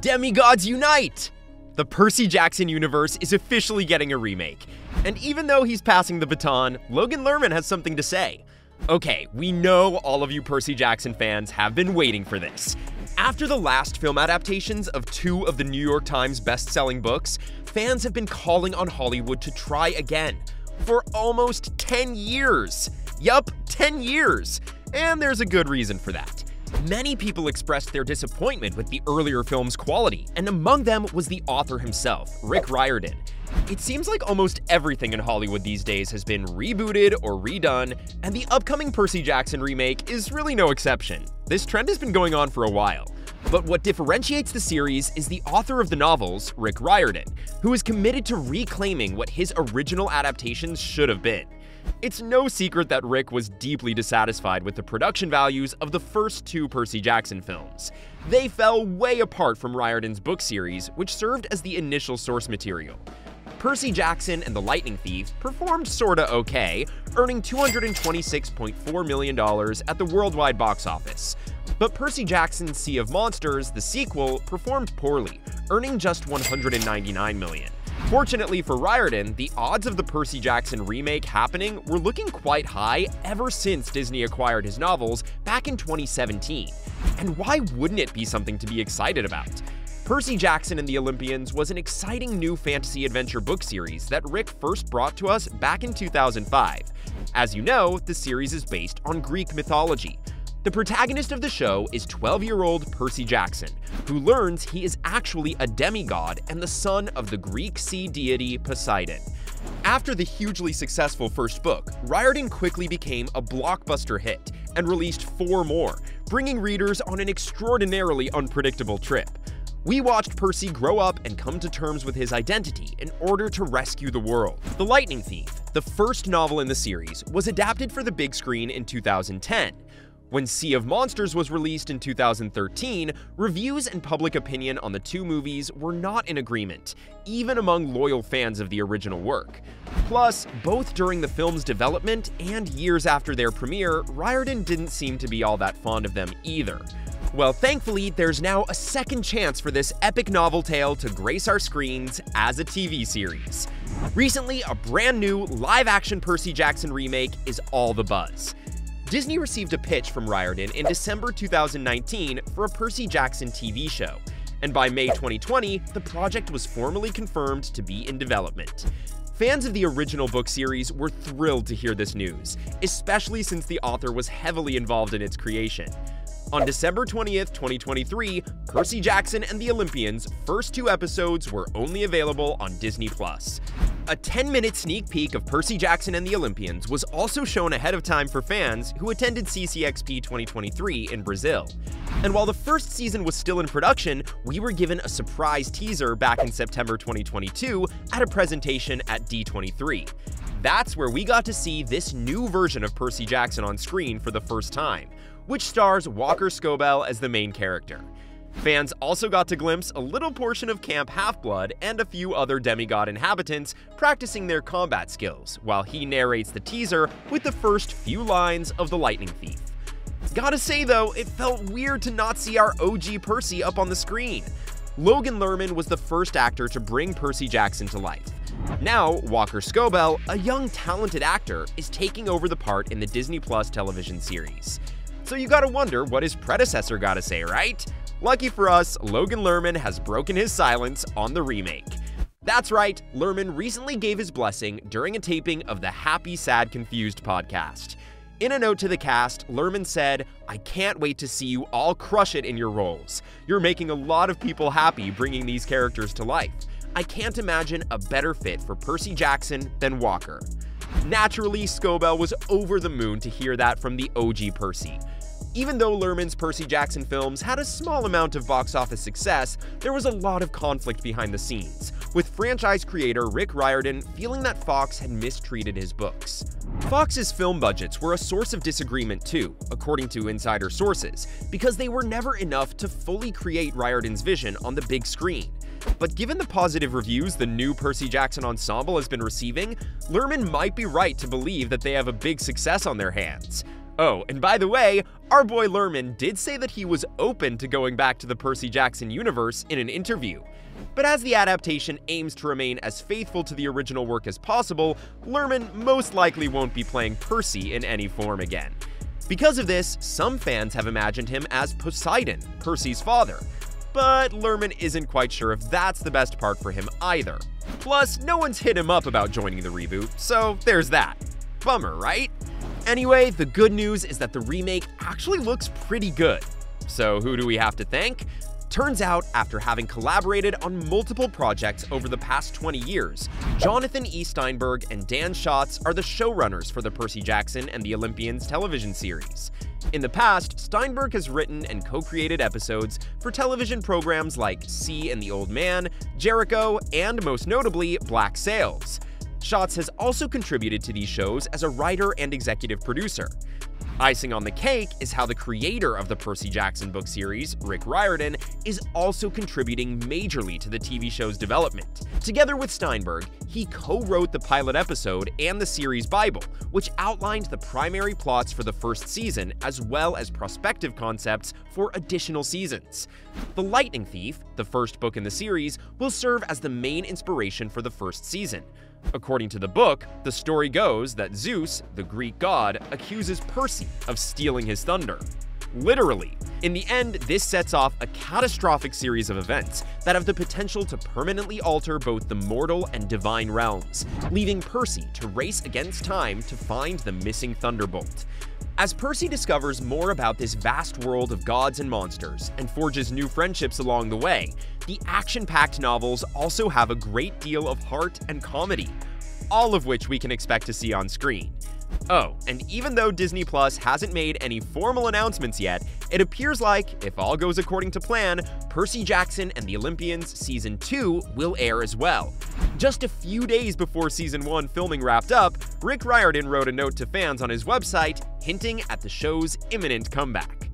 Demigods unite! The Percy Jackson universe is officially getting a remake. And even though he's passing the baton, Logan Lerman has something to say. Okay, we know all of you Percy Jackson fans have been waiting for this. After the last film adaptations of 2 of the New York Times best-selling books, fans have been calling on Hollywood to try again. For almost 10 years. Yup, 10 years. And there's a good reason for that. Many people expressed their disappointment with the earlier film's quality, and among them was the author himself, Riordan. It seems like almost everything in Hollywood these days has been rebooted or redone, and the upcoming Percy Jackson remake is really no exception. This trend has been going on for a while. But what differentiates the series is the author of the novels, Riordan, who is committed to reclaiming what his original adaptations should have been. It's no secret that Rick was deeply dissatisfied with the production values of the first 2 Percy Jackson films. They fell way apart from Riordan's book series, which served as the initial source material. Percy Jackson and the Lightning Thief performed sorta okay, earning $226.4 million at the worldwide box office. But Percy Jackson's Sea of Monsters, the sequel, performed poorly, earning just $199 million. Fortunately for Riordan, the odds of the Percy Jackson remake happening were looking quite high ever since Disney acquired his novels back in 2017. And why wouldn't it be something to be excited about? Percy Jackson and the Olympians was an exciting new fantasy adventure book series that Rick first brought to us back in 2005. As you know, the series is based on Greek mythology. The protagonist of the show is 12-year-old Percy Jackson, who learns he is actually a demigod and the son of the Greek sea deity Poseidon. After the hugely successful first book, Riordan quickly became a blockbuster hit and released 4 more, bringing readers on an extraordinarily unpredictable trip. We watched Percy grow up and come to terms with his identity in order to rescue the world. The Lightning Thief, the first novel in the series, was adapted for the big screen in 2010. When Sea of Monsters was released in 2013, reviews and public opinion on the 2 movies were not in agreement, even among loyal fans of the original work. Plus, both during the film's development and years after their premiere, Riordan didn't seem to be all that fond of them either. Well, thankfully, there's now a second chance for this epic novel tale to grace our screens as a TV series. Recently, a brand new live-action Percy Jackson remake is all the buzz. Disney received a pitch from Riordan in December 2019 for a Percy Jackson TV show, and by May 2020, the project was formally confirmed to be in development. Fans of the original book series were thrilled to hear this news, especially since the author was heavily involved in its creation. On December 20th, 2023, Percy Jackson and the Olympians' first 2 episodes were only available on Disney+. A 10-minute sneak peek of Percy Jackson and the Olympians was also shown ahead of time for fans who attended CCXP 2023 in Brazil. And while the first season was still in production, we were given a surprise teaser back in September 2022 at a presentation at D23. That's where we got to see this new version of Percy Jackson on screen for the first time, which stars Walker Scobell as the main character. Fans also got to glimpse a little portion of Camp Half-Blood and a few other demigod inhabitants practicing their combat skills, while he narrates the teaser with the first few lines of The Lightning Thief. Gotta say though, it felt weird to not see our OG Percy up on the screen. Logan Lerman was the first actor to bring Percy Jackson to life. Now, Walker Scobell, a young talented actor, is taking over the part in the Disney Plus television series. So you gotta wonder what his predecessor gotta say, right? Lucky for us, Logan Lerman has broken his silence on the remake. That's right, Lerman recently gave his blessing during a taping of the Happy, Sad, Confused podcast. In a note to the cast, Lerman said, "I can't wait to see you all crush it in your roles. You're making a lot of people happy bringing these characters to life. I can't imagine a better fit for Percy Jackson than Walker." Naturally, Scobell was over the moon to hear that from the OG Percy. Even though Lerman's Percy Jackson films had a small amount of box office success, there was a lot of conflict behind the scenes, with franchise creator Rick Riordan feeling that Fox had mistreated his books. Fox's film budgets were a source of disagreement too, according to insider sources, because they were never enough to fully create Riordan's vision on the big screen. But given the positive reviews the new Percy Jackson ensemble has been receiving, Lerman might be right to believe that they have a big success on their hands. Oh, and by the way, our boy Lerman did say that he was open to going back to the Percy Jackson universe in an interview. But as the adaptation aims to remain as faithful to the original work as possible, Lerman most likely won't be playing Percy in any form again. Because of this, some fans have imagined him as Poseidon, Percy's father. But Lerman isn't quite sure if that's the best part for him either. Plus, no one's hit him up about joining the reboot, so there's that. Bummer, right? Anyway, the good news is that the remake actually looks pretty good. So who do we have to thank? Turns out, after having collaborated on multiple projects over the past 20 years, Jonathan E. Steinberg and Dan Schatz are the showrunners for the Percy Jackson and the Olympians television series. In the past, Steinberg has written and co-created episodes for television programs like C and the Old Man, Jericho, and most notably, Black Sails. Schatz has also contributed to these shows as a writer and executive producer. Icing on the cake is how the creator of the Percy Jackson book series, Riordan, is also contributing majorly to the TV show's development. Together with Steinberg, he co-wrote the pilot episode and the series Bible, which outlined the primary plots for the first season as well as prospective concepts for additional seasons. The Lightning Thief, the first book in the series, will serve as the main inspiration for the first season. According to the book, the story goes that Zeus, the Greek god, accuses Percy of stealing his thunder. Literally. In the end, this sets off a catastrophic series of events that have the potential to permanently alter both the mortal and divine realms, leaving Percy to race against time to find the missing thunderbolt. As Percy discovers more about this vast world of gods and monsters and forges new friendships along the way, the action-packed novels also have a great deal of heart and comedy, all of which we can expect to see on screen. Oh, and even though Disney Plus hasn't made any formal announcements yet, it appears like, if all goes according to plan, Percy Jackson and the Olympians Season 2 will air as well. Just a few days before Season 1 filming wrapped up, Rick Riordan wrote a note to fans on his website, hinting at the show's imminent comeback.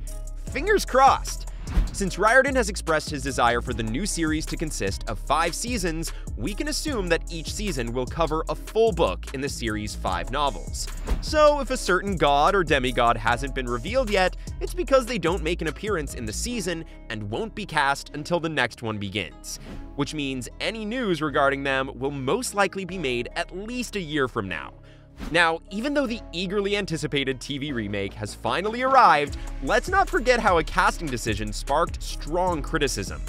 Fingers crossed! Since Riordan has expressed his desire for the new series to consist of 5 seasons, we can assume that each season will cover a full book in the series' 5 novels. So if a certain god or demigod hasn't been revealed yet, it's because they don't make an appearance in the season and won't be cast until the next one begins. Which means any news regarding them will most likely be made at least a year from now. Now, even though the eagerly anticipated TV remake has finally arrived, let's not forget how a casting decision sparked strong criticism.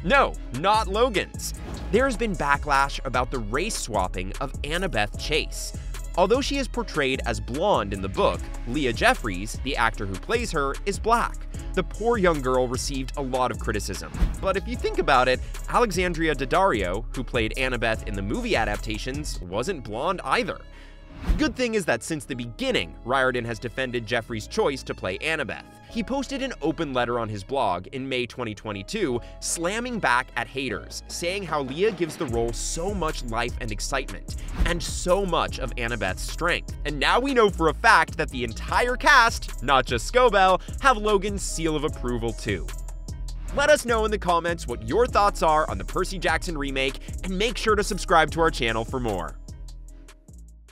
No, not Logan's. There has been backlash about the race swapping of Annabeth Chase. Although she is portrayed as blonde in the book, Leah Jeffries, the actor who plays her, is black. The poor young girl received a lot of criticism. But if you think about it, Alexandria Daddario, who played Annabeth in the movie adaptations, wasn't blonde either. Good thing is that since the beginning, Riordan has defended Jeffries' choice to play Annabeth. He posted an open letter on his blog in May 2022, slamming back at haters, saying how Leah gives the role so much life and excitement, and so much of Annabeth's strength. And now we know for a fact that the entire cast, not just Scobell, have Logan's seal of approval too. Let us know in the comments what your thoughts are on the Percy Jackson remake, and make sure to subscribe to our channel for more.